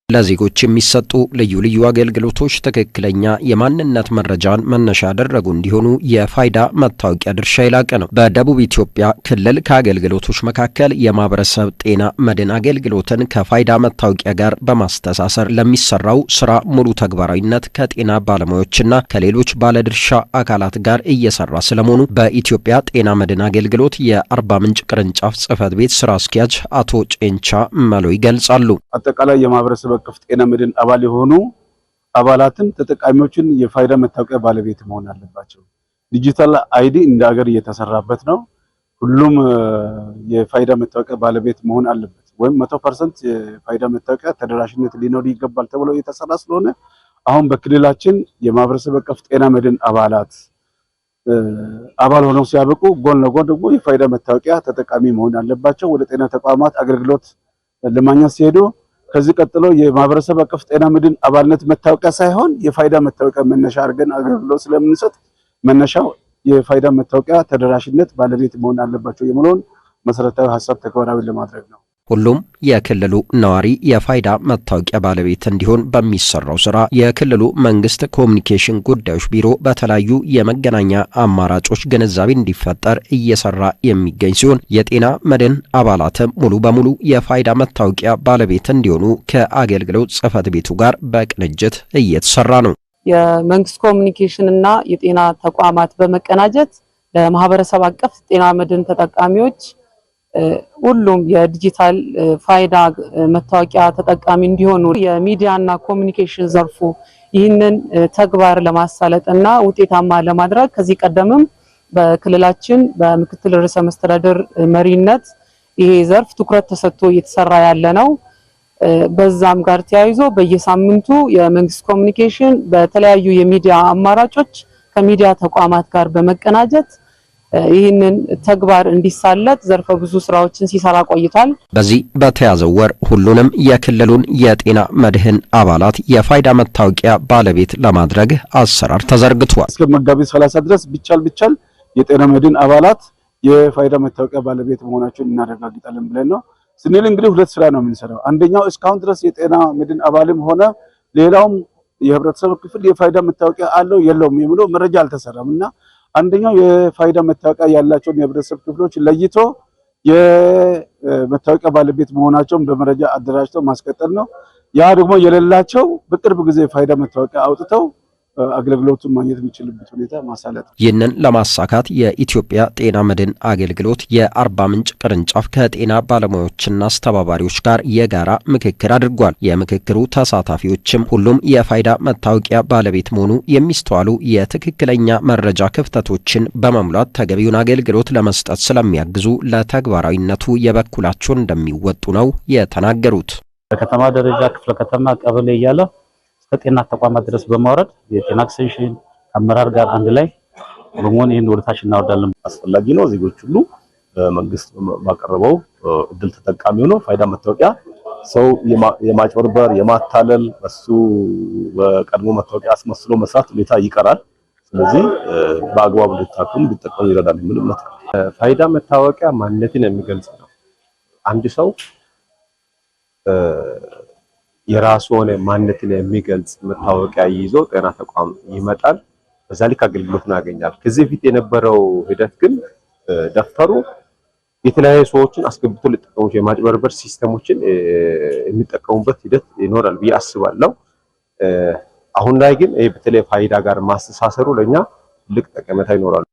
ለዜጎች የሚሰጡ ልዩ ልዩ አገልግሎቶች ትክክለኛ የማንነት መረጃን መነሻ ያደረጉ እንዲሆኑ የፋይዳ መታወቂያ ድርሻ የላቀ ነው። በደቡብ ኢትዮጵያ ክልል ከአገልግሎቶች መካከል የማህበረሰብ ጤና መድን አገልግሎትን ከፋይዳ መታወቂያ ጋር በማስተሳሰር ለሚሰራው ስራ ሙሉ ተግባራዊነት ከጤና ባለሙያዎችና ከሌሎች ባለድርሻ አካላት ጋር እየሰራ ስለመሆኑ በኢትዮጵያ ጤና መድን አገልግሎት የአርባ ምንጭ ቅርንጫፍ ጽህፈት ቤት ስራ አስኪያጅ አቶ ጬንቻ መሎ ይገልጻሉ። አጠቃላይ የማህበረሰብ አቀፍ ጤና መድን አባል የሆኑ አባላትን ተጠቃሚዎችን የፋይዳ መታወቂያ ባለቤት መሆን አለባቸው። ዲጂታል አይዲ እንደ ሀገር እየተሰራበት ነው። ሁሉም የፋይዳ መታወቂያ ባለቤት መሆን አለበት ወይም 100% የፋይዳ መታወቂያ ተደራሽነት ሊኖር ይገባል ተብሎ እየተሰራ ስለሆነ አሁን በክልላችን የማህበረሰብ አቀፍ ጤና መድን አባል ሆነው ሲያበቁ ጎን ለጎን ደግሞ የፋይዳ መታወቂያ ተጠቃሚ መሆን አለባቸው። ወደ ጤና ተቋማት አገልግሎት ለማግኘት ሲሄዱ ከዚህ ቀጥሎ የማህበረሰብ አቀፍ ጤና መድን አባልነት መታወቂያ ሳይሆን የፋይዳ መታወቂያ መነሻ አድርገን አገልግሎት ስለምንሰጥ መነሻው የፋይዳ መታወቂያ ተደራሽነት ባለቤት መሆን አለባቸው የሚለውን መሰረታዊ ሐሳብ ተግባራዊ ለማድረግ ነው። ሁሉም የክልሉ ነዋሪ የፋይዳ መታወቂያ ባለቤት እንዲሆን በሚሰራው ስራ የክልሉ መንግስት ኮሚኒኬሽን ጉዳዮች ቢሮ በተለያዩ የመገናኛ አማራጮች ግንዛቤ እንዲፈጠር እየሰራ የሚገኝ ሲሆን የጤና መድን አባላትም ሙሉ በሙሉ የፋይዳ መታወቂያ ባለቤት እንዲሆኑ ከአገልግሎት ጽህፈት ቤቱ ጋር በቅንጅት እየተሰራ ነው። የመንግስት ኮሚኒኬሽን እና የጤና ተቋማት በመቀናጀት ለማህበረሰብ አቀፍ ጤና መድን ተጠቃሚዎች ሁሉም የዲጂታል ፋይዳ መታወቂያ ተጠቃሚ እንዲሆኑ የሚዲያና ኮሚኒኬሽን ዘርፉ ይህንን ተግባር ለማሳለጥና ውጤታማ ለማድረግ ከዚህ ቀደምም በክልላችን በምክትል ርዕሰ መስተዳድር መሪነት ይሄ ዘርፍ ትኩረት ተሰጥቶ እየተሰራ ያለ ነው። በዛም ጋር ተያይዞ በየሳምንቱ የመንግስት ኮሚኒኬሽን በተለያዩ የሚዲያ አማራጮች ከሚዲያ ተቋማት ጋር በመቀናጀት ይህንን ተግባር እንዲሳለጥ ዘርፈ ብዙ ስራዎችን ሲሰራ ቆይቷል። በዚህ በተያዘው ወር ሁሉንም የክልሉን የጤና መድህን አባላት የፋይዳ መታወቂያ ባለቤት ለማድረግ አሰራር ተዘርግቷል። እስከ መጋቢት 30 ድረስ ቢቻል የጤና መድህን አባላት የፋይዳ መታወቂያ ባለቤት መሆናቸውን እናረጋግጣለን ብለን ነው ስንል እንግዲህ ሁለት ስራ ነው የምንሰራው። አንደኛው እስካሁን ድረስ የጤና መድህን አባልም ሆነ ሌላውም የህብረተሰብ ክፍል የፋይዳ መታወቂያ አለው የለውም የሚለው መረጃ አልተሰራምና አንደኛው የፋይዳ መታወቂያ ያላቸውን የህብረተሰብ ክፍሎች ለይቶ የመታወቂያ ባለቤት መሆናቸውን በመረጃ አደራጅተው ማስቀጠል ነው። ያ ደግሞ የሌላቸው በቅርብ ጊዜ ፋይዳ መታወቂያ አውጥተው አገልግሎቱን ማግኘት የሚችልበት ሁኔታ ማሳለጥ። ይህንን ለማሳካት የኢትዮጵያ ጤና መድን አገልግሎት የአርባ ምንጭ ቅርንጫፍ ከጤና ባለሙያዎችና አስተባባሪዎች ጋር የጋራ ምክክር አድርጓል። የምክክሩ ተሳታፊዎችም ሁሉም የፋይዳ መታወቂያ ባለቤት መሆኑ የሚስተዋሉ የትክክለኛ መረጃ ክፍተቶችን በመሙላት ተገቢውን አገልግሎት ለመስጠት ስለሚያግዙ ለተግባራዊነቱ የበኩላቸውን እንደሚወጡ ነው የተናገሩት። በከተማ ደረጃ ክፍለ ከተማ ቀበሌ እያለ ከጤና ተቋማት ድረስ በማውረድ የጤና ኤክስቴንሽን አመራር ጋር አንድ ላይ በመሆን ይህን ወደታች እናወርዳለን። አስፈላጊ ነው። ዜጎች ሁሉ መንግስት ባቀረበው እድል ተጠቃሚ ሆኖ ፋይዳ መታወቂያ ሰው የማጭበርበር የማታለል እሱ በቀድሞ መታወቂያ አስመስሎ መስራት ሁኔታ ይቀራል። ስለዚህ በአግባቡ እንዲታከሙ እንዲጠቀሙ ይረዳል። ምንም ነው ፋይዳ መታወቂያ ማንነትን የሚገልጽ ነው። አንድ ሰው የራሱ ሆነ ማንነትን የሚገልጽ መታወቂያ ይዞ ጤና ተቋም ይመጣል። በዛ ልክ አገልግሎትን ያገኛል። ከዚህ በፊት የነበረው ሂደት ግን ደፍተሩ የተለያዩ ሰዎችን አስገብቶ ሊጠቀሙ የማጭበርበር ሲስተሞችን የሚጠቀሙበት ሂደት ይኖራል ብዬ አስባለሁ። አሁን ላይ ግን በተለይ ፋይዳ ጋር ማስተሳሰሩ ለኛ ትልቅ ጠቀሜታ ይኖራል።